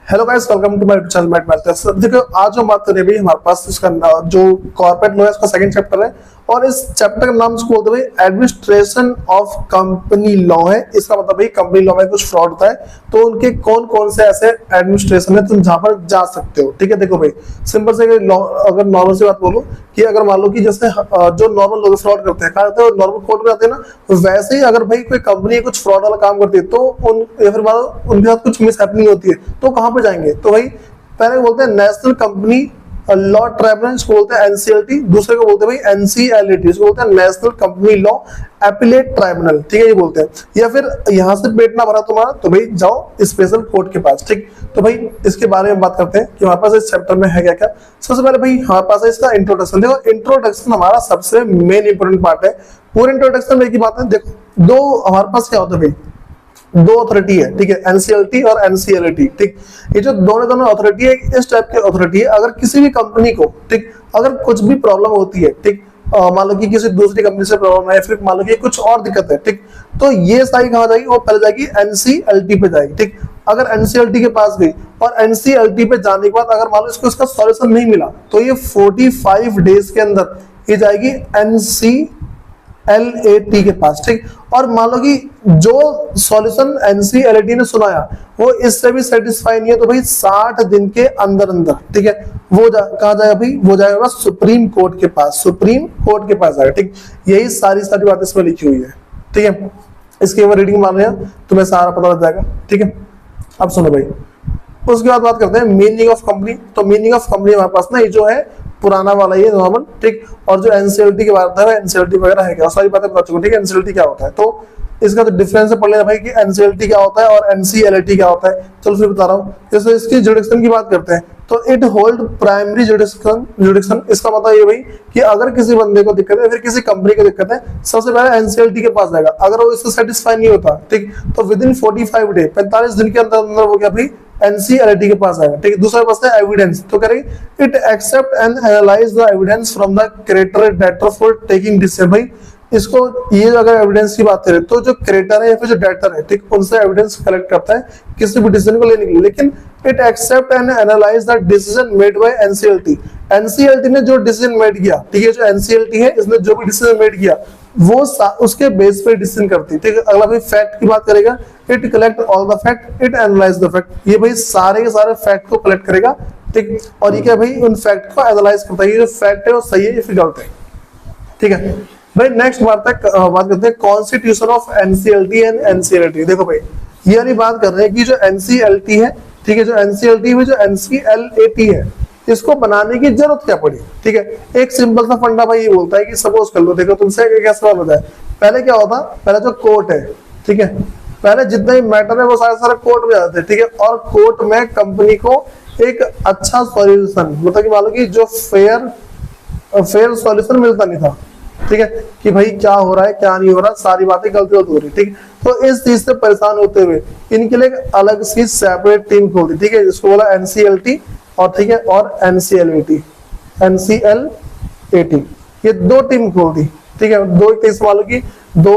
Hello guys, welcome to my channel Matt maths. देखो आज हम बात कर रहे हैं भाई, हमारे पास इसका जो कॉर्पोरेट लॉ है इसका सेकंड चैप्टर है और इस चैप्टर का नाम इसको बोलते हैं भाई एडमिनिस्ट्रेशन ऑफ कंपनी लॉ है। इसका मतलब भाई कंपनी लॉ में कुछ फ्रॉड होता है तो उनके कौन कौन से ऐसे एडमिनिस्ट्रेशन है तुम जहां पर जा सकते हो। ठीक है, देखो भाई सिंपल से अगर नॉर्मल सी बात बोलो कि अगर मान लो कि जैसे जो नॉर्मल लोग फ्रॉड करते हैं, कहा जाता है नॉर्मल कोर्ट में आते हैं ना, वैसे ही अगर भाई कोई कंपनी कुछ फ्रॉड वाला काम करती है तो उन या फिर मान लो उनके साथ कुछ मिस हैपनिंग होती है तो कहां पे जाएंगे। तो भाई पहले बोलते हैं नेशनल कंपनी लॉ ट्राइब्यूनल, इसको बोलते हैं एनसीएलटी। दूसरे को बोलते हैं भाई एनसीएलटी, इसको बोलते हैं national company law appellate tribunal. ठीक है, ये बोलते हैं। या फिर यहां से पेट ना भरा तुम्हारा तो भाई जाओ स्पेशल कोर्ट के पास। ठीक, तो भाई इसके बारे में बात करते हैं कि हमारे पास इस चैप्टर में है क्या क्या। सबसे पहले भाई हमारे पास है इसका इंट्रोडक्शन। देखो इंट्रोडक्शन हमारा सबसे मेन इंपोर्टेंट पार्ट है। पूरे इंट्रोडक्शन में की बात है, देखो दो हमारे पास क्या होता है भाई, दो अथॉरिटी है। ठीक है, एनसीएलटी और एनसीएलटी। ठीक, ये जो दोनों अथॉरिटी है इस टाइप की अथॉरिटी है। अगर किसी भी कंपनी को ठीक अगर कुछ भी प्रॉब्लम होती है, ठीक मान लो कि किसी दूसरी कंपनी से प्रॉब्लम है, फिर मान लो कि कुछ और दिक्कत है, ठीक तो ये सारी कहां जाएगी, वो पहले जाएगी एनसीएलटी पे जाएगी। ठीक, अगर एनसीएलटी के पास गई और एनसीएलटी पे जाने के बाद अगर मान लो इसको इसका सॉल्यूशन नहीं मिला तो ये 45 डेज के अंदर ये जाएगी एनसीएलटी के पास। ठीक, और मान लो कि जो सॉल्यूशन एनसीएलटी ने सुनाया वो इससे भी सेटिस्फाई नहीं है तो भाई 60 दिन के अंदर अंदर, ठीक है, वो कहा जाएगा भाई, वो जाएगा सुप्रीम कोर्ट के पास। सुप्रीम कोर्ट के पास जाएगा। ठीक, यही सारी बातें इसमें लिखी हुई है। ठीक है, इसके ऊपर रीडिंग मान रहे हैं तुम्हें सारा पता लग जाएगा। ठीक है, अब सुनो भाई, उसके बाद बात करते हैं मीनिंग ऑफ कंपनी। तो मीनिंग ऑफ कंपनी हमारे पास ना ये जो है पुराना वाला ये नॉर्मल। ठीक, और जो एनसीएलटी के बारे में एनसीएलटी वगैरह है क्या, सारी बातें बता चुके। ठीक है, एनसीएलटी क्या होता है तो इसका तो डिफरेंस पढ़ लेना भाई कि एनसीएलटी क्या होता है और एनसीएलटी क्या होता है। चलो फिर बता रहा हूँ। जैसे इसकी जुडिक्शन की बात करते हैं तो इट होल्ड प्राइमरी जुडिक्शन। इसका मतलब ये भाई कि अगर किसी बंदे को दिक्कत है, फिर किसी कंपनी को दिक्कत है, सबसे पहले एनसीएलटी के पास जाएगा। अगर वो इससे सेटिस्फाई नहीं होता, ठीक, तो विद इन 45 डे 45 दिन के अंदर अंदर वो क्या भाई एनसीएलटी के पास आएगा। ठीक है, दूसरा पास है एविडेंस। तो करेंगे it accept and analyse the evidence from the creditor debtor for taking decision. भाई इसको ये अगर एविडेंस की बात करें तो जो क्रेडिटर है या फिर जो डेटर है, ठीक, उनसे एविडेंस कलेक्ट करता है किसी भी डिसीजन को लेने के लिए। लेकिन it accept and analyse the decision made by NCLT. NCLT ने जो डिसीजन मेड किया, ठीक है, जो एनसीएलटी है इसने जो भी डिसीजन मेड किया वो उसके बेस पे डिसीजन करती है। ठीक है, अगला भाई फैक्ट की बात करेगा, it collect all the fact, it analyse the fact. ये भाई सारे के सारे फैक्ट को कलेक्ट करेगा। ठीक, और ये क्या भाई उन फैक्ट को एनालाइज करता है, ये जो फैक्ट है वो सही है या फिर गलत है। ठीक है भाई, नेक्स्ट बात करते हैं constitution of NCLT and NCLT. देखो भाई ये वाली बात कर रहे हैं कि जो एनसीएलटी है, ठीक है, जो एनसीएलटी में जो एनसीएलटी है इसको बनाने की जरूरत क्या पड़ी। ठीक है, एक सिंपल सा फंडा भाई ये बोलता है कि सपोज कर लो, देखो तुमसे क्या सवाल होता है, पहले क्या होता, पहले जो कोर्ट है, ठीक है, पहले जितने भी मैटर है वो सारे कोर्ट में जाते हैं। ठीक है, और कोर्ट में कंपनी को एक अच्छा सॉल्यूशन, मतलब कि मान लो कि जो फेयर सॉल्यूशन मिलता नहीं था। ठीक है, कि भाई क्या हो रहा है क्या नहीं हो रहा, सारी बातें गलती हो रही। ठीक, तो इस चीज से परेशान होते हुए इनके लिए एक अलग सी सेपरेट टीम खोल दी। ठीक है, जिसको बोला एनसीएलटी और, ठीक है, और एनसीएलटी, ये दो टीम खोल दी। ठीक है, दो केस मान लो कि दो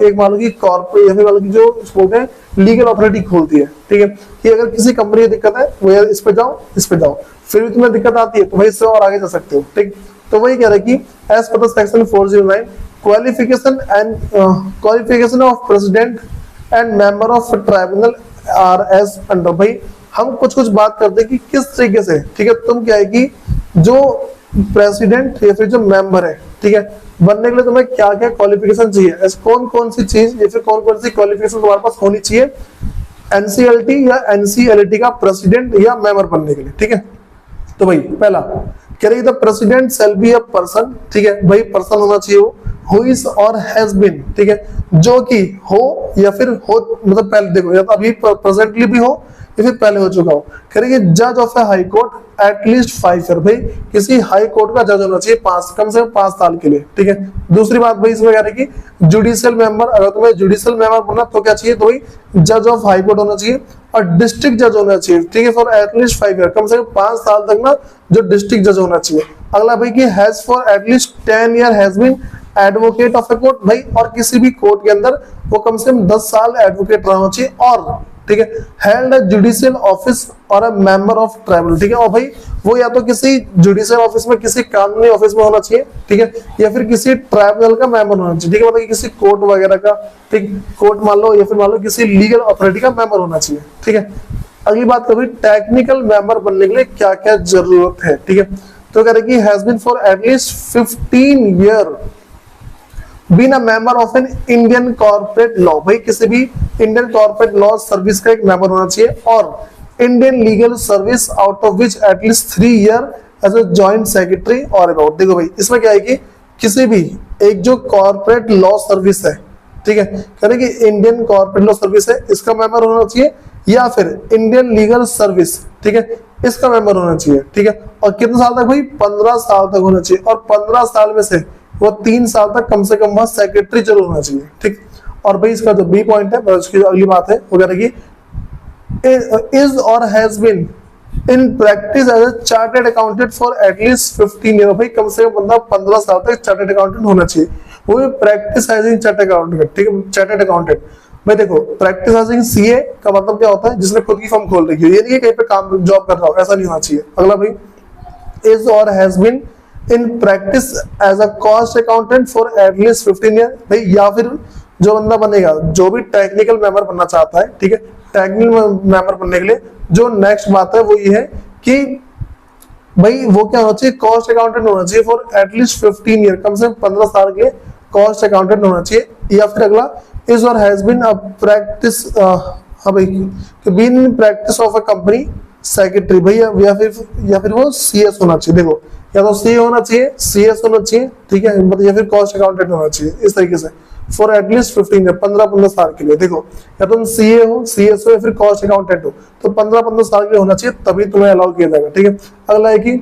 एक मान लो कि कॉर्पोरेट या फिर मान लो कि जो बोलते हैं लीगल अथॉरिटी खोलती है। ठीक है, कि अगर किसी कंपनी की दिक्कत है वो इस पे जाओ, इस पे जाओ, फिर भी तुम्हें दिक्कत आती है तो भाई इससे और आगे जा सकते हो। ठीक, तो वही कह रहा है कि एज पर section 409 qualification of president and member of tribunal are as under. भाई हम कुछ बात करते हैं कि किस तरीके से, ठीक है, तुम क्या है कि जो प्रेसिडेंट या फिर जो मेंबर है, ठीक है, बनने के लिए तुम्हें क्या क्या क्वालिफिकेशन चाहिए, ऐसे कौन कौन सी चीज या फिर कौन कौन सी क्वालिफिकेशन तुम्हारे पास होनी चाहिए एनसीएलटी या एनसीएलटी का प्रेसिडेंट या मेंबर बनने के लिए। ठीक है, तो भाई पहला कह रही the president shall be a person. ठीक है, भाई पर्सन होना चाहिए वो हु इज और हैज बीन, ठीक है, जो कि हो या फिर हो, मतलब पहले देखो या तो अभी प्रेजेंटली भी हो या फिर पहले हो चुका हो। करेंगे जज of A high court at least 5 year. भाई किसी हाई कोर्ट का जज होना चाहिए कम से कम 5 साल के लिए। ठीक है, दूसरी बात भाई इसमें कह रहे कि जुडिशियल मेंबर, अगर तुम्हें जुडिशियल मेंबर बनना तो क्या चाहिए, तो भाई जज ऑफ हाई कोर्ट होना चाहिए और डिस्ट्रिक्ट जज होना चाहिए। ठीक है, फॉर एटलीस्ट 5 ईयर, कम से कम 5 साल तक ना जो डिस्ट्रिक्ट जज होना चाहिए। अगला भाई कि has for at least 10 year has been advocate of a court. भाई और किसी भी कोर्ट के अंदर वो कम से कम 10 साल एडवोकेट रहना चाहिए और ठीक है, हेल्ड अ जुडिशियल ऑफिस और अ मेंबर ऑफ ट्राइब्यूनल, ठीक है, और भाई वो या तो किसी जुडिशियल ऑफिस में, किसी कानूनी ऑफिस में होना चाहिए, ठीक है, या फिर किसी ट्राइब्यूनल का मेंबर होना चाहिए, ठीक है, मतलब कि किसी कोर्ट वगैरह का, ठीक, कोर्ट मान लो, या फिर मान लो किसी लीगल अथॉरिटी का मेंबर होना चाहिए, ठीक है। अगली बात कभी टेक्निकल मेंबर बनने के लिए क्या क्या जरूरत है, ठीक है, तो कह रहे कि has been for at least 15 year been a member of an Indian corporate law, भाई किसी भी इंडियन कॉर्पोरेट लॉ सर्विस का एक मेंबर होना चाहिए, और Indian legal service out of which at least 3 year as a joint secretary और अबाउट। देखो भाई इसमें क्या है कि किसी भी एक जो कॉर्पोरेट लॉ सर्विस है, ठीक है, कह रहे कि इंडियन कॉर्पोरेट लॉ सर्विस है, इसका मेंबर होना चाहिए, या फिर इंडियन लीगल सर्विस, ठीक है, इसका मेंबर होना चाहिए, ठीक है, और कितने साल तक भाई 15 साल तक होना चाहिए, और 15 साल में से वो 3 साल तक कम से कम वहां सेक्रेटरी जरूर होना चाहिए, ठीक। और भाई इसका जो बी पॉइंट है, उसकी जो अगली बात है वो कह रही कि इज और has been in practice as a chartered accountant for at least 15 year, भाई कम से कम बंदा 15 साल तक चार्टर्ड अकाउंटेंट होना चाहिए, वो भी practice as in chartered accountant, ठीक है, चार्टर्ड अकाउंटेंट। भाई देखो प्रैक्टिस एज इन सीए का मतलब क्या होता है, जिसने खुद की फर्म खोल रखी है, ये नहीं है कहीं पे काम जॉब कर रहा हो, ऐसा नहीं होना चाहिए। अगला भाई इज और has been in practice as a cost accountant for at least 15 year, भाई या फिर जो बंदा बनेगा, जो भी टेक्निकल मेंबर बनना चाहता है, ठीक है, टेक्निकल मेंबर बनने के लिए जो नेक्स्ट बात है वो ये है कि भाई वो क्या होना चाहिए, कॉस्ट अकाउंटेंट होना चाहिए फॉर एटलीस्ट 15 ईयर, कम से कम 15 साल के लिए कॉस्ट अकाउंटेंट होना चाहिए। या फिर अगला इज और हैज बीन अ प्रैक्टिस, हाँ भाई, been in practice of a company secretary, भाई या फिर वो सीएस होना चाहिए। देखो या तो सीए होना चाहिए, सीएस होना चाहिए, ठीक है, मतलब या फिर कॉस्ट अकाउंटेंट होना चाहिए, इस तरीके से फॉर एटलीस्ट 15 ईयर, 15 साल के लिए। देखो या तुम सीए हो, सीएस हो, या फिर कॉस्ट अकाउंटेंट हो, तो 15 साल के लिए होना चाहिए, तभी तुम्हें अलाउ किया जाएगा, ठीक है। अगला है कि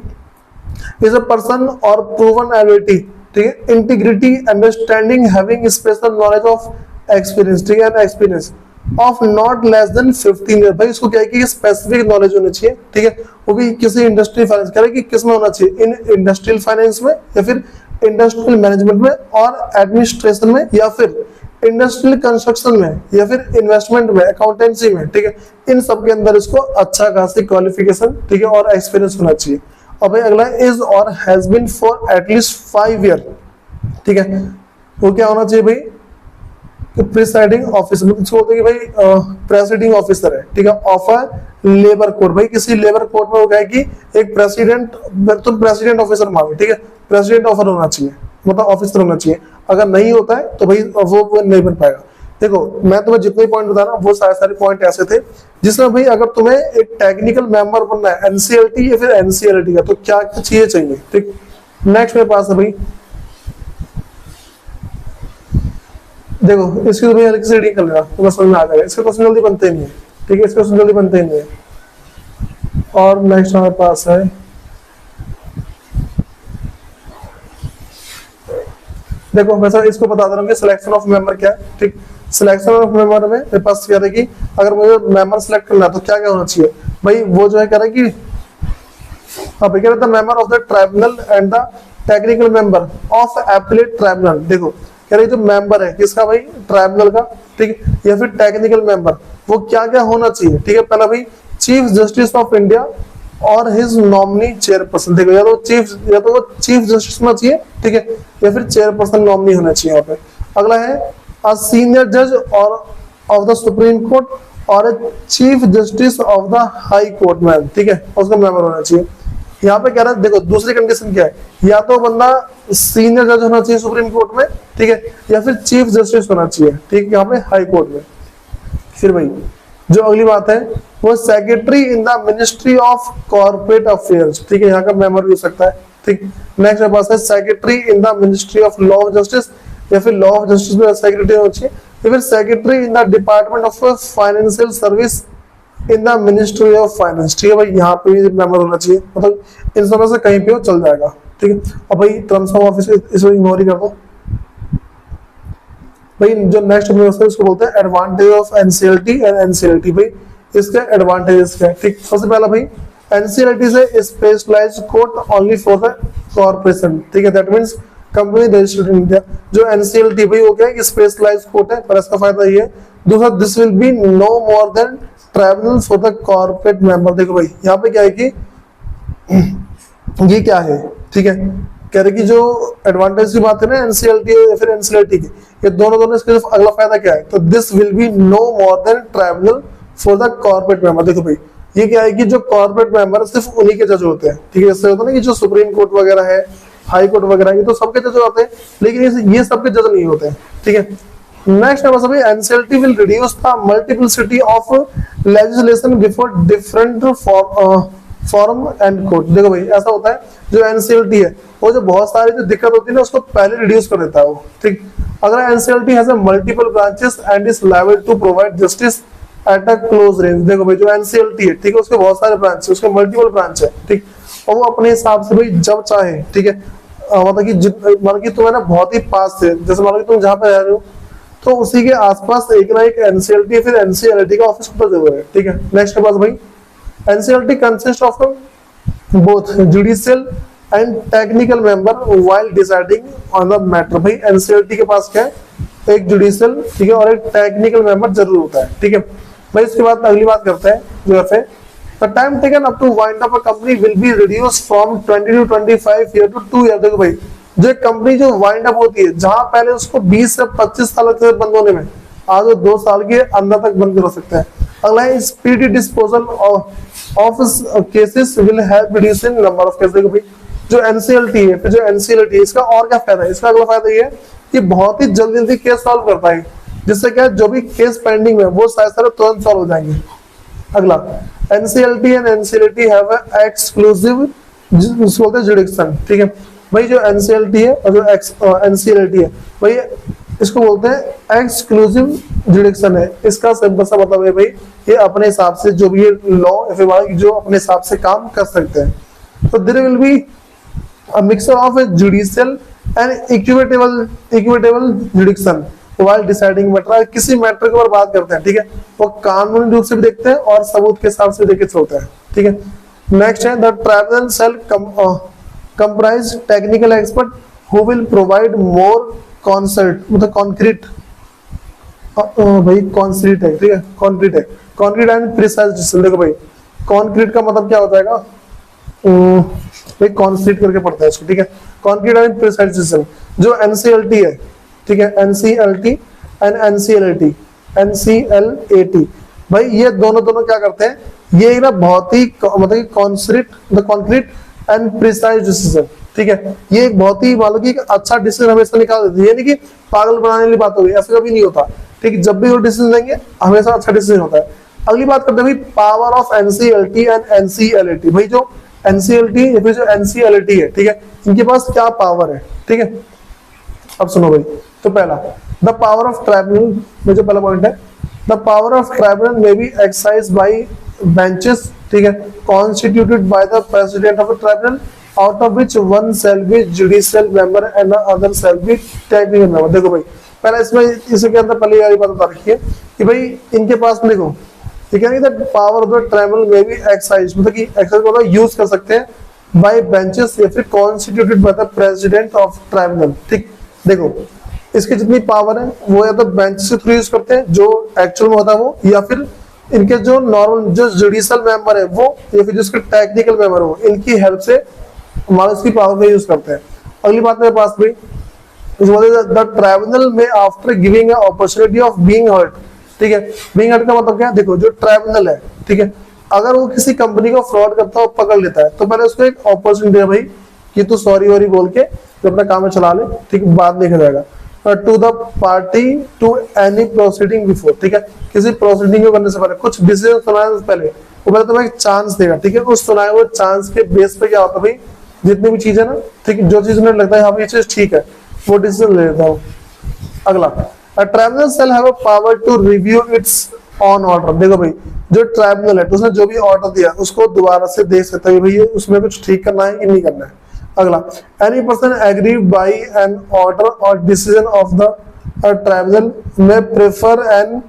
इज अ पर्सन और प्रूवन एबिलिटी, ठीक है, integrity, understanding, having special knowledge of experience, ठीक है, experience of not less than 15 year, भाई इसको क्या है कि स्पेसिफिक नॉलेज होनी चाहिए, ठीक है, वो भी किसी इंडस्ट्री फाइनेंस, कह रहे कि किस में होना चाहिए, इन इंडस्ट्रियल फाइनेंस में, या फिर इंडस्ट्रियल मैनेजमेंट में, और एडमिनिस्ट्रेशन में, या फिर इंडस्ट्रियल कंस्ट्रक्शन में, या फिर इन्वेस्टमेंट में, अकाउंटेंसी में, ठीक है, इन सब के अंदर इसको अच्छा खासी क्वालिफिकेशन, ठीक है, और एक्सपीरियंस होना चाहिए। और भाई अगला इज और has been for at least 5 year, ठीक है, वो क्या होना चाहिए भाई, प्रिसाइडिंग ऑफिसर, इसको बोलते हैं कि भाई प्रेसिडिंग ऑफिसर है, ठीक है, ऑफ अ लेबर कोर्ट, भाई किसी लेबर कोर्ट में हो गया कि एक प्रेसिडेंट, तुम प्रेसिडेंट ऑफिसर मांगे, ठीक है, प्रेसिडेंट ऑफर होना चाहिए, मतलब ऑफिसर होना चाहिए, अगर नहीं होता है तो भाई वो नहीं बन पाएगा। देखो मैं तुम्हें जितने पॉइंट बता रहा हूँ वो सारे पॉइंट ऐसे थे जिसमें भाई अगर तुम्हें एक टेक्निकल मेंबर बनना है एनसीएलटी या फिर एनसीएलटी का, तो क्या क्या चीजें चाहिए, ठीक। नेक्स्ट मेरे पास है भाई, देखो इसकी तो भाई हल्की सी रीडिंग कर लेना तो समझ में आ जाएगा, इसके क्वेश्चन जल्दी बनते नहीं है, ठीक है, इसके क्वेश्चन जल्दी बनते ही नहीं है। और नेक्स्ट हमारे पास है, देखो वैसा इसको बता दे रहा हूँ कि सिलेक्शन ऑफ मेंबर क्या है, ठीक। सिलेक्शन ऑफ मेंबर में मेरे पास क्या है कि अगर मुझे मेंबर सिलेक्ट करना है तो क्या क्या होना चाहिए भाई, वो जो है कह रहा है कि हाँ भाई, कह रहा था member of the tribunal and the technical member of appellate tribunal. देखो कह रही जो मेंबर है किसका भाई, ट्राइब्यूनल का, ठीक है, या फिर टेक्निकल मेंबर, वो क्या क्या होना चाहिए, ठीक है। पहला भाई चीफ जस्टिस ऑफ इंडिया और हिज नॉमिनी चेयरपर्सन, देखो या तो वो चीफ जस्टिस होना चाहिए, ठीक है, या फिर चेयरपर्सन नॉमिनी होना चाहिए यहाँ पे। अगला है अ सीनियर जज और ऑफ द सुप्रीम कोर्ट और chief justice of the high court man, ठीक है, उसका मेंबर होना चाहिए। यहाँ पे कह रहा है देखो दूसरी कंडीशन क्या है, या तो बंदा सीनियर जज होना चाहिए सुप्रीम कोर्ट में, ठीक है, या फिर चीफ जस्टिस होना चाहिए, ठीक, यहाँ पे हाई कोर्ट में। फिर भाई जो अगली बात है वो secretary in the ministry of corporate affairs, ठीक है, यहाँ का मेंबर भी हो सकता है, ठीक। नेक्स्ट मेरे पास है secretary in the ministry of law of justice, या फिर लॉ ऑफ जस्टिस में सेक्रेटरी होना चाहिए, या फिर secretary in the department of financial service in the ministry of finance, ठीक है भाई, यहाँ पे भी मेंबर होना चाहिए, मतलब इन सब में से कहीं पे वो चल जाएगा, ठीक है। और भाई टर्म्स ऑफ ऑफिस इसको इग्नोर ही कर दो। भाई जो नेक्स्ट है इसको बोलते हैं advantage of NCLT and NCLT, भाई इसके एडवांटेजेस क्या है, ठीक। सबसे पहला भाई एनसीएलटी से specialised court only for the corporation, ठीक है, that means company registered in India. जो एनसीएलटी भाई वो क्या है कि स्पेशलाइज्ड कोर्ट है, पर इसका फायदा ये है। दूसरा this will be no more than tribunal for the corporate member. देखो भाई यहाँ पे क्या है कि ये क्या है, ठीक है, कह रहे कि जो एडवांटेज की बात है ना एनसीएलटी या फिर एनसीएलटी की, ये दोनों इसके अगला फायदा क्या है, तो this will be no more than tribunal for the corporate member. देखो भाई ये क्या है कि जो कॉर्पोरेट मेंबर सिर्फ उन्हीं के जज होते हैं, ठीक है, इससे होता है ना कि जो सुप्रीम कोर्ट वगैरह है, हाई कोर्ट वगैरह, ये तो सबके जज होते हैं, लेकिन ये सबके जज नहीं होते हैं, ठीक है। नेक्स्ट है भाई NCLT will reduce the multiplicity of legislation before different form and court. देखो भाई ऐसा होता है जो एनसीएलटी है वो जो बहुत सारी जो दिक्कत होती है ना उसको पहले रिड्यूस कर देता है वो, ठीक। अगर NCLT has a multiple branches and is liable to provide justice at a close range. देखो भाई जो एनसीएलटी है, ठीक है, उसके बहुत सारे ब्रांच है, उसके मल्टीपल ब्रांच है, ठीक, और वो अपने हिसाब से भाई जब चाहे, ठीक है, मतलब कि तुम्हें ना बहुत ही पास है, जैसे मान लो कि तुम जहाँ पे रह रहे हो तो उसी के आसपास एक ना एक एनसीएलटी फिर एनसीएलटी का ऑफिस खुद जरूर है, ठीक है। नेक्स्ट के पास भाई NCLT consist of both judicial and technical member while deciding on the matter. भाई एनसीएलटी के पास क्या है, एक जुडिशियल, ठीक है, और एक टेक्निकल मेंबर जरूर होता है, ठीक है। भाई इसके बाद अगली बात करते हैं जो है the time taken up to wind up a company will be reduced from 20 to 25 year to 2 year. देखो भाई जो कंपनी जो वाइंड अप होती है, जहां पहले उसको 20 से 25 साल लगते थे बंद होने में, आज वो 2 साल के अंदर तक बंद कर सकते हैं। अगला है speedy disposal of cases will help reducing number of cases. देखो भाई जो एनसीएलटी है, फिर जो एनसीएलटी है, इसका और क्या फायदा है, इसका अगला फायदा ये है कि बहुत ही जल्दी केस सॉल्व करता है, जिससे क्या जो भी केस पेंडिंग है वो सारे तुरंत सॉल्व हो जाएंगे। अगला NCLT and NCLT have a exclusive जिसको बोलते हैं जुडिक्शन, ठीक है। भाई जो एनसीएलटी है और जो एनसीएलटी है भाई इसको बोलते हैं एक्सक्लूसिव जुडिक्शन है। इसका सिंपल सा मतलब है भाई ये अपने हिसाब से जो भी लॉ या फिर जो अपने हिसाब से काम कर सकते हैं। तो there will be a mixture of a judicial and equitable jurisdiction while deciding matter. किसी मैटर के ऊपर बात करते हैं, ठीक है, वो कानूनी रूप से भी देखते हैं और सबूत के हिसाब से देख के चलते हैं, ठीक है। नेक्स्ट है the tribunal shall comprise technical expert who will provide more मतलब कॉन्क्रीट भाई कॉन्क्रीट है, ठीक है, कॉन्क्रीट है, कॉन्क्रीट एंड प्रिसाइज डिसीजन। देखो भाई कॉन्क्रीट का मतलब क्या हो जाएगा, भाई कॉन्क्रीट करके पढ़ता है इसको, ठीक है, कॉन्क्रीट एंड प्रिसाइज डिसीजन। जो एनसीएलटी है, ठीक है, एनसीएलटी एंड एनसीएलएटी भाई ये दोनों क्या करते हैं, ये ना बहुत ही मतलब कॉन्क्रीट एंड प्रिसाइज डिसीजन, ठीक है, ये एक बहुत ही मान लो कि एक अच्छा डिसीजन हमेशा निकाल देती है, ये नहीं कि पागल बनाने वाली बात होगी, ऐसा कभी नहीं होता, ठीक, जब भी वो डिसीजन लेंगे हमेशा अच्छा डिसीजन होता है। अगली बात करते हैं भाई power of NCLT and NCLAT. भाई जो एनसीएलटी या फिर जो एनसीएलएटी है, ठीक है, इनके पास क्या पावर है, ठीक है। अब सुनो भाई, तो पहला द पावर ऑफ ट्राइब्यूनल में जो पहला पॉइंट है, the power of tribunal may be exercise by benches, ठीक है, constituted by the president of the tribunal out of which one shall be judicial member and the other shall be technical member. देखो भाई पहले इसमें इसके अंदर पहले ये बात बता रखी है कि भाई इनके पास देखो ठीक है नहीं, the power of the tribunal may be exercise मतलब कि एक्सरसाइज मतलब यूज कर सकते हैं बाय बेंचेस या फिर constituted by the president of tribunal, ठीक। देखो इसकी जितनी पावर है वो या तो बेंच से थ्रू यूज करते हैं जो एक्चुअल में होता है वो, या फिर इनके जो नॉर्मल जो जुडिशियल मेंबर है वो, या फिर जिसके टेक्निकल मेंबर हो, इनकी हेल्प से हमारे इसकी पावर का यूज करते हैं। अगली बात मेरे पास भी द ट्राइब्यूनल में after giving a opportunity of being heard, ठीक है, बीइंग हर्ट का मतलब क्या है, देखो जो ट्राइब्यूनल है, ठीक है, अगर वो किसी कंपनी को फ्रॉड करता है पकड़ लेता है तो पहले उसको एक अपॉर्चुनिटी है भाई कि तू सॉरी वॉरी बोल के तो अपना काम चला ले, ठीक, बाद देखा जाएगा। To the party to any proceeding before, ठीक है, किसी प्रोसीडिंग को करने से पहले कुछ डिसीजन सुनाने से पहले वो पहले तुम्हें एक चांस देगा, ठीक है, उस सुनाए हुए चांस के बेस पे क्या होता है भाई जितनी भी चीजें ना, ठीक है, जो चीज मुझे लगता है हाँ ये चीज ठीक है वो डिसीजन ले लेता हूँ। अगला a tribunal shall have a power to review its own order। देखो भाई जो ट्राइब्यूनल है तो उसने जो भी ऑर्डर दिया उसको दोबारा से देख सकता है भाई उसमें कुछ ठीक करना है कि नहीं करना है। अगला any person agree by an order और डिसीजन ऑफ द ट्राइब्यूनल में prefer an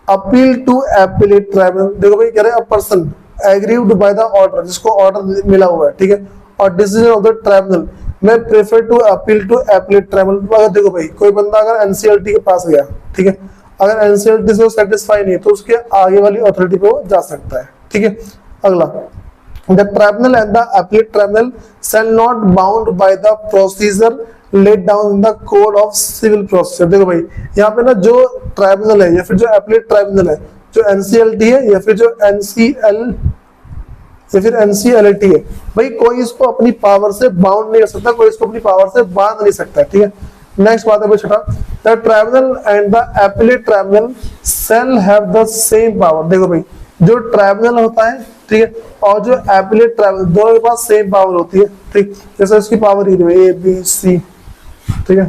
appeal to appellate tribunal. देखो भाई कह रहे हैं a person agreed by the order, जिसको ऑर्डर मिला हुआ है, ठीक है, और डिसीजन ऑफ द ट्राइब्यूनल मैं prefer to appeal to appellate tribunal. अगर देखो भाई कोई बंदा अगर एनसीएलटी के पास गया, ठीक है, अगर एनसीएलटी से सेटिस्फाई नहीं है तो उसके आगे वाली अथॉरिटी पे वो जा सकता है। ठीक है, अगला, the tribunal and the appellate tribunal shall not bound by the procedure laid down in the code of civil procedure. देखो भाई यहाँ पे ना जो ट्राइब्यूनल है या फिर जो अपीलेट ट्राइब्यूनल है, जो एनसीएलटी है या फिर जो एनसीएल या फिर एनसीएलटी है, भाई कोई इसको अपनी पावर से बाउंड नहीं कर सकता, कोई इसको अपनी पावर से बांध नहीं सकता। ठीक है, नेक्स्ट बात है भाई छठा, the tribunal and the appellate tribunal shall have the same power. देखो भाई जो ट्राइब्यूनल होता है, ठीक है, और जो अपीलेट ट्राइब्यूनल, दोनों के पास सेम पावर होती है। ठीक, जैसे इसकी पावर ए बी सी, ठीक है,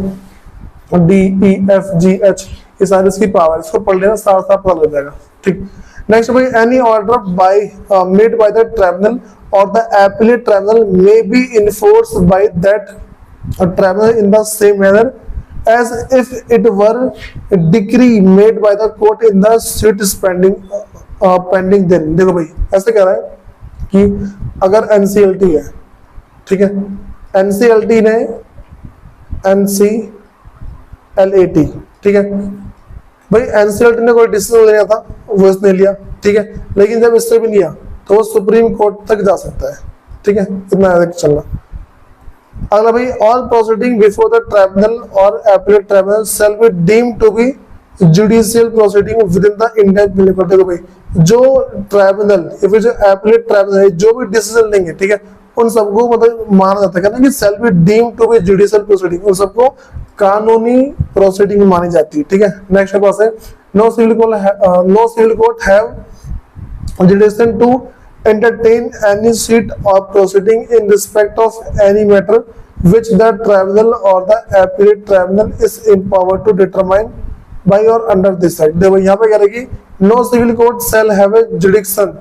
D E F G H, ये सारी इसकी पावर, इसको पढ़ लेना, साफ साफ पता लग जाएगा। ठीक, नेक्स्ट भाई, any order by made by the tribunal or the appellate tribunal may be enforced by that tribunal in the same manner as if it were a decree made by the court in the suit pending then। देखो भाई ऐसे कह रहा है कि अगर NCLT है, ठीक है, एनसीएलटी ने एनसीएलएटी, ठीक है, भाई एनसीएलटी ने कोई डिसीजन लिया था, वो इसने लिया, ठीक है, लेकिन जब इससे भी लिया तो वो सुप्रीम कोर्ट तक जा सकता है। ठीक है, इतना याद चलना। अगला भाई, all proceeding before the tribunal or appellate tribunal shall be deemed to be judicial proceeding within the Indian penal code. देखो भाई जो ट्राइब्यूनल या फिर जो अपीलेट ट्राइब्यूनल है, जो भी डिसीजन लेंगे, ठीक है, उन सबको मतलब माना जाता है कि shall be deemed to be judicial proceeding, उन सबको कानूनी प्रोसीडिंग मानी जाती है। ठीक है, नेक्स्ट पास है, no civil court have jurisdiction to entertain any suit or proceeding in respect of any matter which the tribunal or the appellate tribunal is empowered to determine by or under this act। देखो यहाँ पे कह रहे कि no civil court shall have a jurisdiction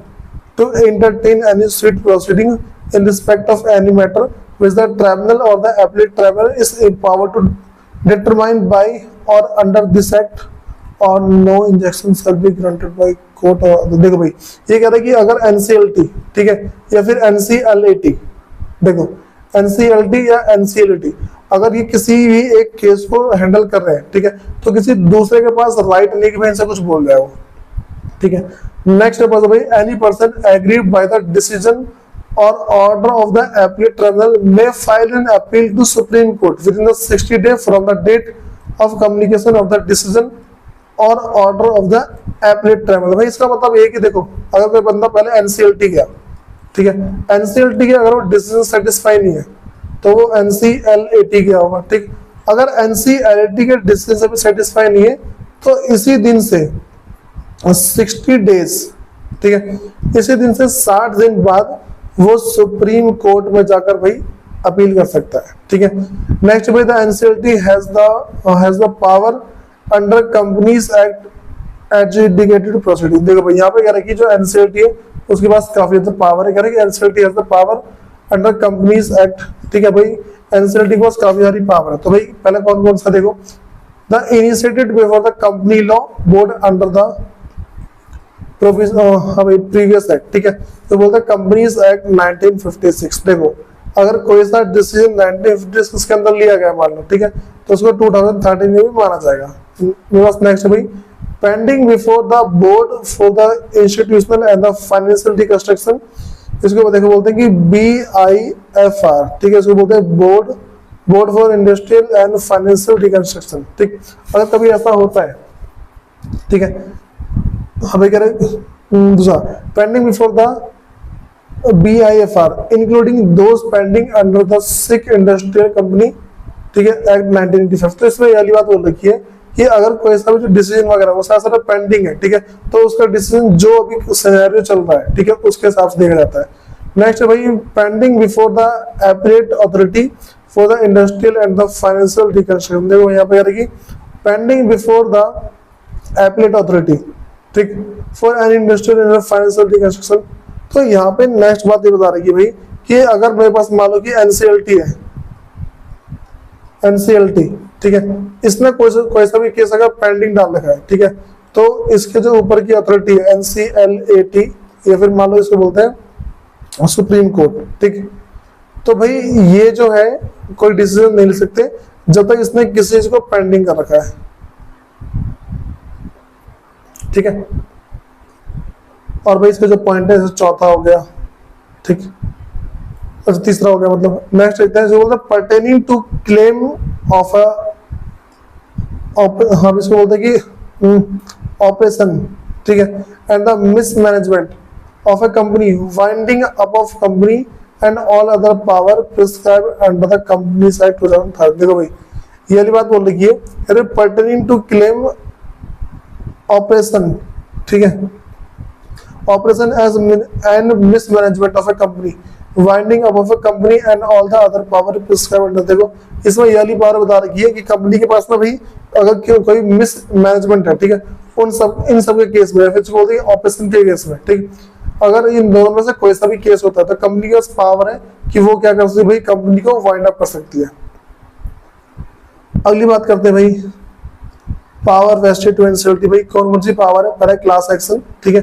to entertain any suit proceeding in respect of any matter which the tribunal or the appellate tribunal is empowered to determine by or under this act और no injection shall be granted by court. देखो भाई ये कह रहा है कि अगर NCLT, ठीक है, या फिर एनसीएलएटी, देखो एनसीएलटी या एनसीएलटी अगर ये किसी भी एक केस को हैंडल कर रहे हैं, ठीक है, तो किसी दूसरे के पास राइट नहीं कि भाई इनसे कुछ बोल रहा है वो। ठीक है, नेक्स्ट है भाई, any person agreed by the decision or order of the appellate tribunal may file an appeal to supreme court within the 60 days from the date of communication of the decision or order of the appellate tribunal. भाई इसका मतलब ये कि देखो अगर कोई बंदा पहले एनसीएलटी गया, ठीक है, एनसीएलटी के अगर वो डिसीजन सेटिस्फाई नहीं है तो वो एनसीएलएटी गया होगा। ठीक, अगर एनसीएलएटी के डिसीजन से भी सेटिस्फाई नहीं है तो इसी दिन से 60 डेज, ठीक है, इसी दिन से 60 दिन बाद वो सुप्रीम कोर्ट में जाकर भाई अपील कर सकता है। ठीक है, नेक्स्ट भाई, the NCLT has the power under companies act adjudicated proceeding. देखो भाई यहाँ पे कह रहा है कि जो एनसीएलटी है उसके पास काफी ज्यादा पावर है, कह रहा है कि NCLT has the power under companies act. ठीक है भाई, एनसीएलटी के पास काफी सारी पावर है। तो भाई पहले कौन कौन सा देखो, the initiated before the company law board under the previous act. ठीक है, तो बोलते हैं कंपनीज एक्ट 1956। देखो अगर कोई सा डिसीजन 1956 के अंदर लिया गया मान लो, ठीक है, तो उसको 2013 में भी माना जाएगा। नेक्स्ट भाई, pending before the board for the institutional and the financial reconstruction, इसको देखो बोलते हैं कि BIFR। ठीक है, इसको बोलते हैं board for industrial and financial reconstruction. ठीक, अगर कभी ऐसा होता है, ठीक है, हमें कह रहे दूसरा, pending before the BIFR including those pending under the sick industrial company, ठीक है, एक्ट 1985। तो इसमें यही बात बोल रखी है कि अगर कोई सा भी जो डिसीजन वगैरह वो सारा पेंडिंग है, ठीक है, तो उसका डिसीजन जो अभी सिनेरियो चल रहा है, ठीक है, उसके हिसाब से देखा जाता है। नेक्स्ट है भाई, pending before the appellate authority for the industrial and the financial reconstruction. देखो यहाँ पे कि pending before the appellate authority, ठीक, for an industrial and financial reconstruction. तो यहाँ पे नेक्स्ट बात ये बता रही है भाई कि अगर मेरे पास मान लो कि एनसीएलटी है, एनसीएलटी, ठीक है, इसने कोई सा भी केस अगर पेंडिंग डाल रखा है, ठीक है, तो इसके जो ऊपर की अथॉरिटी है एनसीएलएटी या फिर मान लो इसको बोलते हैं सुप्रीम कोर्ट। ठीक, तो भाई ये जो है कोई डिसीजन नहीं ले सकते जब तक इसने किसी चीज को पेंडिंग कर रखा है। ठीक है। और भाई इसका जो पॉइंट है चौथा हो गया, ठीक, और तीसरा हो गया, मतलब नेक्स्ट रहता है जो बोलते हैं pertaining to claim of a, हम इसको बोलते हैं कि ऑपरेशन, ठीक है, and the mismanagement of a company winding up of company and all other power prescribe under the companies act 2013। देखो भाई ये वाली बात बोल रखी है, पर्टेनिंग टू क्लेम ऑपरेशन, ठीक है, operation as and mismanagement of a company winding up of a company and all the other power prescribe under. देखो इसमें ये वाली बात बता रखी है कि कंपनी के पास ना भाई अगर कोई मिसमैनेजमेंट है, ठीक है, उन सब इन सब के केस में, फिर बोलते हैं ऑपरेशन के केस में, ठीक, अगर इन दोनों में से कोई सा भी केस होता है तो कंपनी के पास पावर है कि वो क्या कर सकती है भाई, कंपनी को वाइंड अप कर सकती है। अगली बात करते हैं भाई पावर वेस्टेड टू एनसीएलटी। भाई कौन कौन सी पावर है, पहले क्लास एक्शन, ठीक है,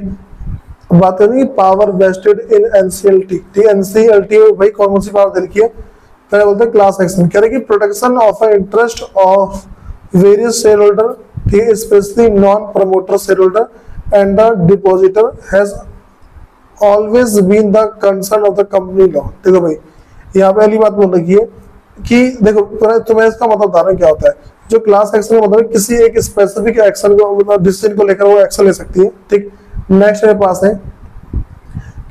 बात करेंगे पावर वेस्टेड इन एनसीएलटी, ठीक है, एनसीएलटी भाई कौन कौन सी पावर दे रखी है, पहले बोलते हैं क्लास एक्शन, कह रहे कि protection of interest of various share holder, ठीक है, specially non promoter share holder and the depositor has always been the concern of the company law. देखो भाई यहाँ पे पहली बात बोल रखी है कि देखो तुम्हें इसका मतलब बता रहा हूं क्या होता है। जो क्लास एक्शन का मतलब किसी एक स्पेसिफिक एक्शन को, मतलब डिसीजन को लेकर वो एक्शन ले सकती है, ठीक। नेक्स्ट मेरे पास है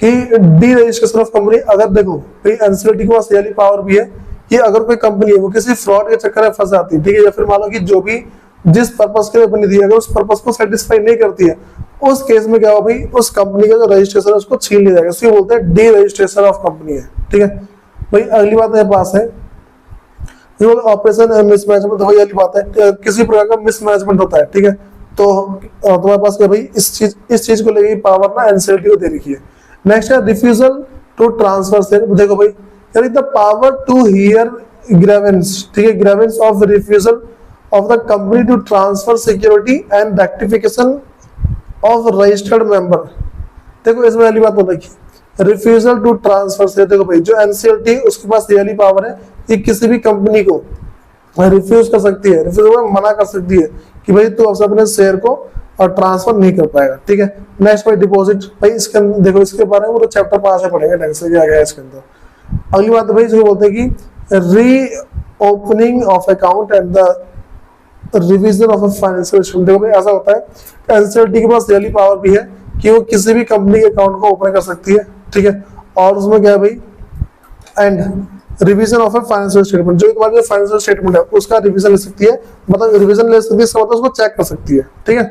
कि डी रजिस्ट्रेशन ऑफ कंपनी। अगर देखो भाई एनसीएलटी के पास ये वाली पावर भी है कि अगर कोई कंपनी है वो किसी फ्रॉड के चक्कर में फंस जाती है, ठीक है, या फिर मान लो कि जो भी जिस पर्पस के लिए बनी थी अगर उस पर्पस को सेटिस्फाई नहीं करती है, उस केस में क्या होगा भाई, उस कंपनी का जो रजिस्ट्रेशन है उसको छीन लिया जाएगा, इसको बोलते हैं डी रजिस्ट्रेशन ऑफ कंपनी है, ठीक है। भाई अगली बात मेरे पास है ऑपरेशन एंड मिसमैनेजमेंट। तो वही वाली बात है, किसी प्रकार का मिसमैनेजमेंट होता है, ठीक है, तो तुम्हारे पास क्या भाई इस चीज को लेकर पावर ना एनसीएलटी को दे रखी है। नेक्स्ट है रिफ्यूजल टू ट्रांसफर शेयर। देखो भाई यानी the power to hear grievance, ठीक है, grievance of refusal of the company to transfer security and rectification of registered member. देखो इसमें वाली बात हो रखी रिफ्यूजल टू ट्रांसफर शेयर। देखो भाई जो एनसीएलटी उसके पास ये वाली पावर है कि किसी भी कंपनी को रिफ्यूज कर सकती है, रिफ्यूज मना कर सकती है कि भाई तू अपने शेयर को और ट्रांसफर नहीं कर पाएगा, ठीक है। नेक्स्ट भाई डिपॉजिट। भाई इसके देखो इसके बारे में वो तो चैप्टर 5 में पढ़ेंगे, ढंग से क्या गया इसके अंदर। अगली बात भाई जो बोलते हैं कि reopening of account and the revision of a financial instrument. देखो भाई ऐसा होता है एनसीएलटी के पास ये पावर भी है कि वो किसी भी कंपनी के अकाउंट को ओपन कर सकती है, ठीक है, और उसमें क्या है भाई and revision of a financial statement, जो तुम्हारी जो फाइनेंशियल स्टेटमेंट है उसका रिवीजन ले सकती है, मतलब रिवीजन ले सकती है, इसका मतलब उसको चेक कर सकती है, ठीक है।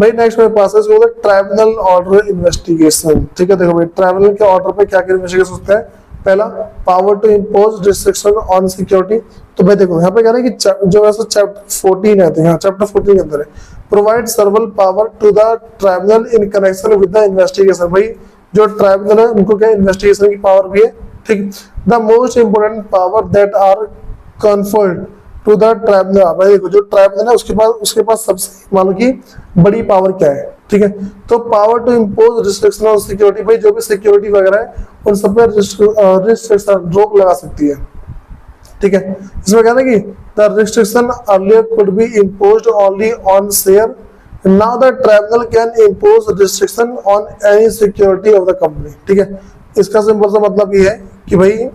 भाई नेक्स्ट मेरे पास है ट्राइब्यूनल ऑर्डर इन्वेस्टिगेशन, ठीक है। देखो भाई ट्राइब्यूनल के ऑर्डर पे क्या क्या इन्वेस्टिगेशन होता है। पहला power to impose restriction on security. तो भाई देखो यहाँ पे कह रहे हैं कि जो ऐसा चैप्टर 14 है, यहाँ चैप्टर 14 के अंदर है provide several power to the tribunal in connection with the investigation. भाई जो ट्राइब्यूनल है उनको क्या इन्वेस्टिगेशन की पावर भी है, ठीक। The most important power that are conferred to the tribunal. भाई देखो जो ट्राइब्यूनल है उसके पास सबसे मान लो कि बड़ी पावर क्या है, ठीक है। तो power to impose restriction on security. भाई जो भी सिक्योरिटी वगैरह है उन सब पे रिस्ट्रिक्शन रोक लगा सकती है, ठीक है। इसमें कहना कि the restriction earlier could be imposed only on share, now the tribunal can impose restriction on any security of the company, ठीक है। इसका सिंपल सा मतलब ये है कि भाई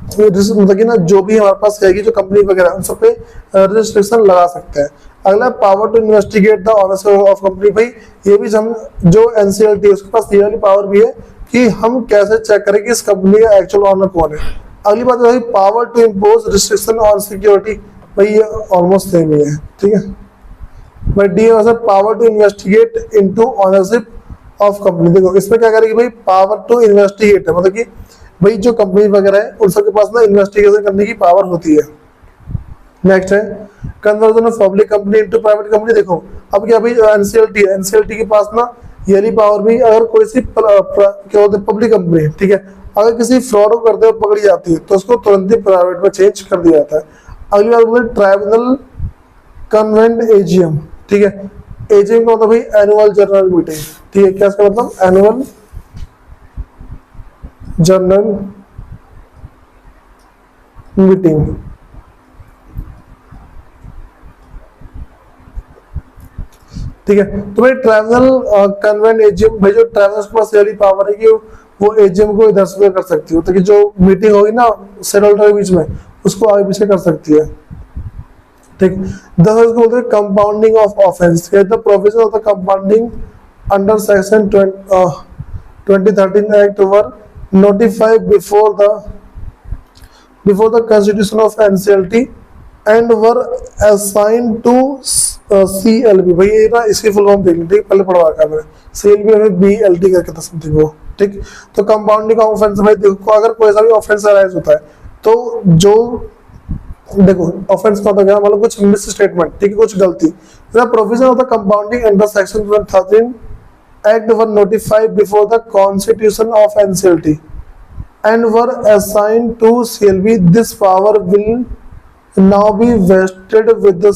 मतलब कि ना जो भी हमारे पास रहेगी जो कंपनी वगैरह उन सब पे रिस्ट्रिक्शन लगा सकते हैं। अगला power to investigate the ownership of company. भाई ये भी हम जो एनसीएलटी है उसके पास ये वाली पावर भी है कि हम कैसे चेक करें कि इस कंपनी का एक्चुअल ऑनर कौन है। अगली बात है power to impose restriction on security. भाई ये ऑलमोस्ट सेम ही है, ठीक है। भाई the power to investigate into ownership of company. देखो इसमें क्या करेगी भाई पावर टू इन्वेस्टिगेट है, मतलब कि भाई जो कंपनी वगैरह है उन सबके पास ना इन्वेस्टिगेशन करने की पावर होती है। नेक्स्ट है conversion of public company into private company. देखो अब क्या भाई एनसीएलटी के पास ना ये वाली पावर भी, अगर कोई सी क्या बोलते हैं पब्लिक कंपनी, ठीक है, अगर किसी फ्रॉड को करते हुए पकड़ी जाती है तो उसको तुरंत ही प्राइवेट में चेंज कर दिया जाता है। अगली बात बोलते ट्राइब्यूनल कन्वेंट एजीएम, ठीक है। एजीएम का मतलब भाई एनुअल जनरल मीटिंग, ठीक है। क्या इसका मतलब एनुअल जनरल मीटिंग। ठीक है। तो भाई ट्राइब्यूनल कन्वेंट एजीएम, भाई जो ट्राइब्यूनल के पास यही पावर है कि वो एजीएम को इधर से कर सकती है, तो कि जो मीटिंग होगी ना शेयर होल्डर के बीच में उसको आगे पीछे कर सकती है, ठीक। दस इसको बोलते हैं compounding of offence, the provision of the compounding under section 2013 act were notified before the constitution of NCLT and were assigned to CLB। भाई ये ना इसकी फुल फॉर्म देख ली, ठीक, पहले पढ़वा रखा मैंने, CLB में BLT करके था समथिंग वो, ठीक। तो कंपाउंडिंग ऑफेंस, भाई देखो अगर कोई सा भी ऑफेंस अराइज होता है तो जो देखो ऑफेंस का होता है मतलब कुछ मिस स्टेटमेंट, ठीक है, कुछ गलती, the provision of the compounding under section 2013 Act were notified before the constitution of NCLT and were assigned to CLB. This power will now be vested with the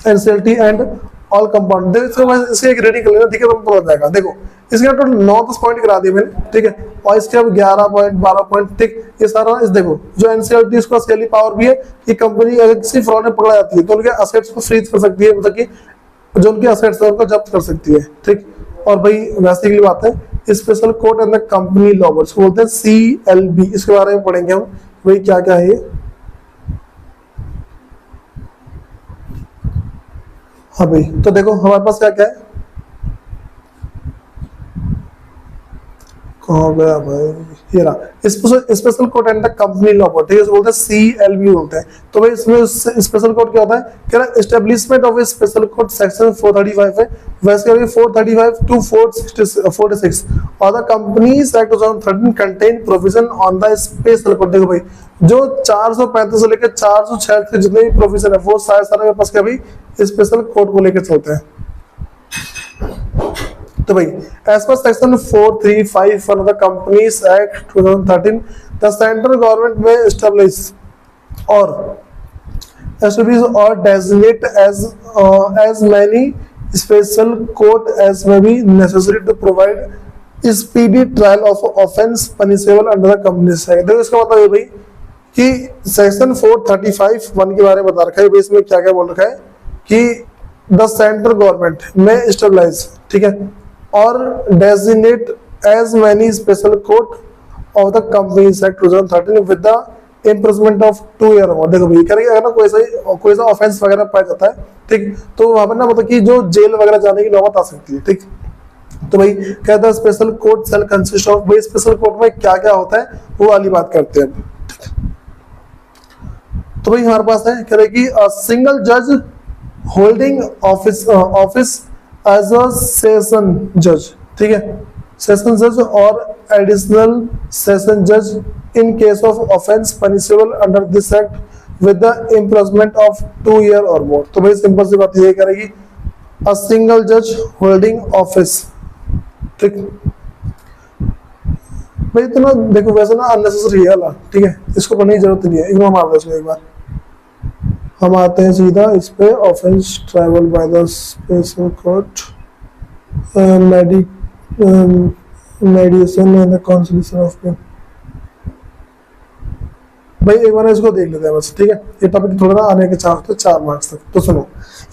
NCLT and all compound। देखो इसके एक ready कर लेना, ठीक है, तुम पता जाएगा। देखो इसके टोटल 9-10 पॉइंट करा दिए मैंने, ठीक है, और इसके अब 11 पॉइंट 12 पॉइंट, ठीक, ये सारा इस देखो जो एनसीएलटी उसका सीएलई पावर भी है कि कंपनी अगर किसी फ्रॉड में पकड़ा जाती है तो उनके असेट्स को फ्रीज कर सकती है, मतलब कि जो उनके असेट्स है उनको जब्त कर सकती है, ठीक। और भाई वैसे की बात है special court and the company law बोलते हैं सीएलबी, इसके बारे में पढ़ेंगे हम भाई क्या क्या है ये। हाँ भाई तो देखो हमारे पास क्या क्या है, कहाँ गया भाई, ये रहा special court and the company law board, ठीक है, बोलते हैं सीएलबी बोलते हैं। तो भाई इसमें स्पेशल कोर्ट क्या होता है, कह रहा है establishment of A special court section 435 है, वैसे 435 टू 446 और the companies act 2013 contain provision on the special court. देखो भाई जो 435 से लेकर 466 के जितने भी प्रोविजन है वो सारे के पास क्या भाई स्पेशल कोर्ट को लेकर चलते हैं। तो भाई as per section 435 of the Companies Act 2013 the central government may establish or designate as many special court as may be necessary to provide speedy trial of offense punishable under the Companies Act। देखो इसका मतलब ये भाई कि section 435 1 के बारे में बता रखा है, इसमें क्या क्या बोल रखा है कि the central government may stabilize, ठीक है, और designate as many special court of the companies act 2013 with the imprisonment of 2 year or. देखो भाई करेंगे अगर ना कोई सा ऑफेंस वगैरह पाया जाता है, ठीक, तो वहां पर ना मतलब कि जो जेल वगैरह जाने की नौबत आ सकती है, ठीक। तो भाई कहता है special court shall consist of, भाई स्पेशल कोर्ट में क्या क्या होता है वो वाली बात करते हैं। तो भाई हमारे पास है कह रहे कि सिंगल जज holding office as a session जज, ठीक है, सेशन जज और एडिशनल सेशन जज in case of offence punishable under this act with the imprisonment of 2 year और मोर। तो भाई सिंपल सी बात ये करेगी अ सिंगल जज होल्डिंग ऑफिस, ठीक। भाई तो ना देखो वैसे ना अननेसेसरी है, ठीक है, इसको पढ़ने की जरूरत नहीं है, इग्नोर मार दो इसको एक बार। हम आते हैं सीधा इस पे offence triable by the special court mediation and the consolidation of panel. भाई एक बार इसको देख लेते हैं बस, ठीक है, ये टॉपिक थोड़ा ना आने के चांस थे 4 मार्क्स तक। तो सुनो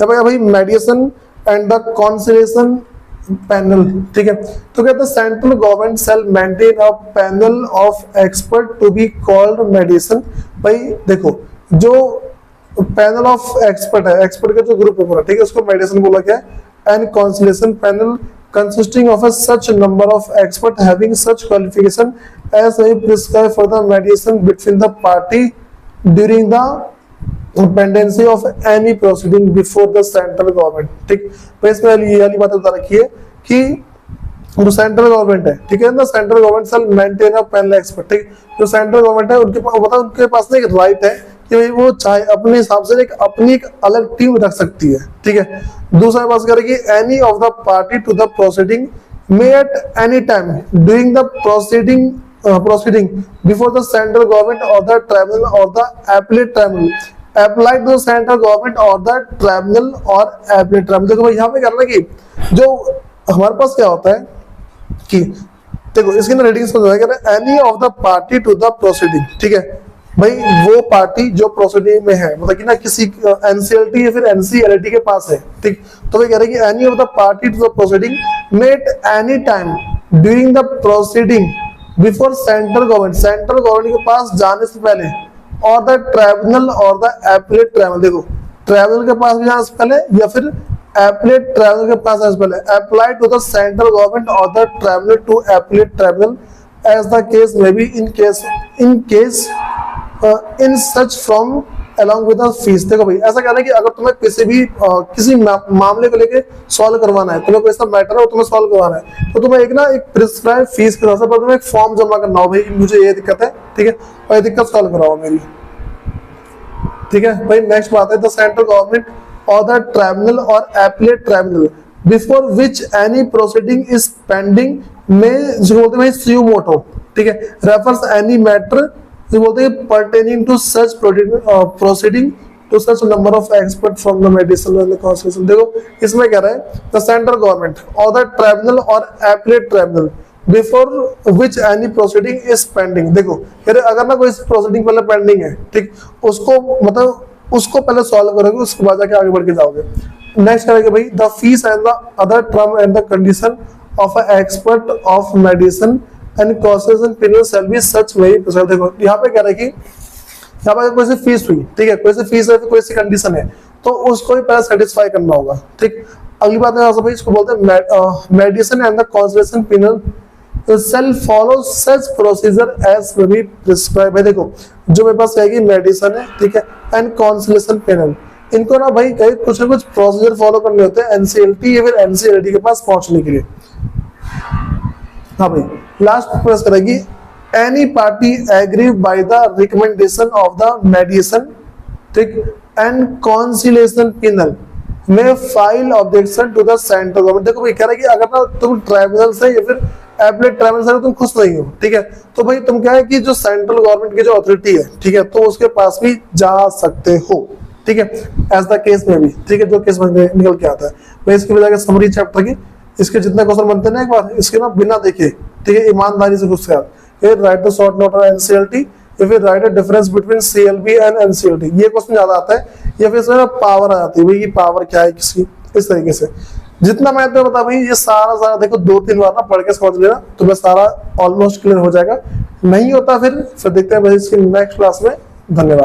भाई mediation and the consolidation panel, ठीक है, तो कहते हैं central government shall maintain a panel of expert to be called mediation. भाई देखो जो पैनल ऑफ एक्सपर्ट है, एक्सपर्ट का जो ग्रुप है पूरा, ठीक है, उसको मेडिएशन बोला गया है। And consolidation panel consisting of a such number of experts having such qualification as may prescribe for the mediation between the party during the pendency of any proceeding before the central government, ठीक। तो इसमें ये वाली बात बता रखी है कि जो सेंट्रल गवर्नमेंट है, ठीक है ना, central government shall maintain a panel expert, ठीक। जो सेंट्रल गवर्नमेंट है उनके पास ना एक राइट है कि भाई वो चाहे अपने हिसाब से अपनी एक अलग टीम रख सकती है, ठीक है। दूसरा बात करेगी any of the party to the proceeding may at any time during the proceeding before the central government or the tribunal or the appellate tribunal applied to central government or the tribunal or appellate tribunal. देखो भाई यहाँ पे करना कि जो हमारे पास क्या होता है कि देखो इसके अंदर रेटिंग समझ आएगा, any of the party to the proceeding, ठीक है, भाई वो पार्टी जो प्रोसीडिंग में है, मतलब कि ना किसी एनसीएलटी या फिर एनसीएलटी के पास है, ठीक। तो वो कह रहे हैं कि any of the party to the proceeding may at any time during the proceeding before central government के पास जाने से पहले, or the tribunal or the appellate tribunal, देखो ट्राइब्यूनल के पास भी जाने से पहले या फिर एपीलेट ट्राइब्यूनल के पास जाने से पहले, apply to the central government or the tribunal to appellate tribunal as the case may be in case in such from along with the fees. देखो भाई ऐसा कहना है कि अगर तुम्हें किसी मामले को लेके सॉल्व करवाना है, तुम्हें कोई ऐसा मैटर है तुम्हें सॉल्व करवाना है, तो तुम्हें एक ना एक प्रिस्क्राइब फीस के हिसाब से तुम्हें एक फॉर्म जमा करना हो, भाई मुझे ये दिक्कत है, ठीक है, और ये दिक्कत सॉल्व कराओ मेरी, ठीक है। भाई नेक्स्ट बात है the central government or the tribunal or appellate tribunal before which any proceeding is pending में, जो बोलते हैं भाई स्यू मोटो, ठीक है, रेफर्स एनी मैटर, जो बोलते हैं pertaining to such proceeding to such number of experts from the medicinal and the constitution। देखो इसमें कह रहा है the central government or the tribunal or appellate tribunal before which any proceeding is pending। देखो कह रहे अगर ना कोई प्रोसीडिंग पहले पेंडिंग है, ठीक, उसको मतलब उसको पहले सॉल्व करोगे, उसके बाद जाके आगे बढ़ के जाओगे। नेक्स्ट करेंगे भाई the fees and the other term and the condition of a expert of medicine and constitution panel shall be such very precise. देखो यहाँ पे कह रहे हैं कि यहाँ पे कोई सी फीस हुई, ठीक है, कोई सी फीस है, कोई सी कंडीशन है, तो उसको भी पहले सेटिस्फाई करना होगा, ठीक। अगली बात है भाई इसको बोलते हैं medicine and the constitution panel shall follow such procedure as may be prescribe. है देखो जो मेरे पास कहेगी मेडिसिन है, ठीक है, एंड कॉन्स्टिट्यूशन पेनल, इनको ना भाई कहीं कुछ ना कुछ प्रोसीजर फॉलो करने होते हैं एनसीएलटी या फिर एनसीएलटी के पास पहुंचने के लिए। हाँ भाई लास्ट प्रेस करेगी any party agree by the recommendation of the medicine, ठीक, and conciliation panel may file objection to the central government. देखो भाई कह रहा है कि अगर ना तुम ट्राइब्यूनल से या फिर एपीलेट ट्राइब्यूनल से तुम खुश नहीं हो, ठीक है, तो भाई तुम क्या है कि जो सेंट्रल गवर्नमेंट की जो अथॉरिटी है, ठीक है, तो उसके पास भी जा सकते हो, ठीक है, एज द केस में भी, ठीक है, जो केस में निकल के आता है। भाई इसकी वजह से समरी चैप्टर की इसके जितने क्वेश्चन बनते हैं ना एक बार इसके ना बिना देखे, ठीक है, ईमानदारी से खुद से right the short note on NCLT या फिर right the difference between CLB and NCLT, ये क्वेश्चन ज्यादा आता है, या फिर इसमें पावर आ जाती है, भाई ये पावर क्या है किसकी, इस तरीके से जितना मैं तो बता भाई ये सारा देखो 2-3 बार ना पढ़ के समझ लेना, तो मैं सारा ऑलमोस्ट क्लियर हो जाएगा। नहीं होता फिर देखते हैं भाई इसकी नेक्स्ट क्लास में। धन्यवाद।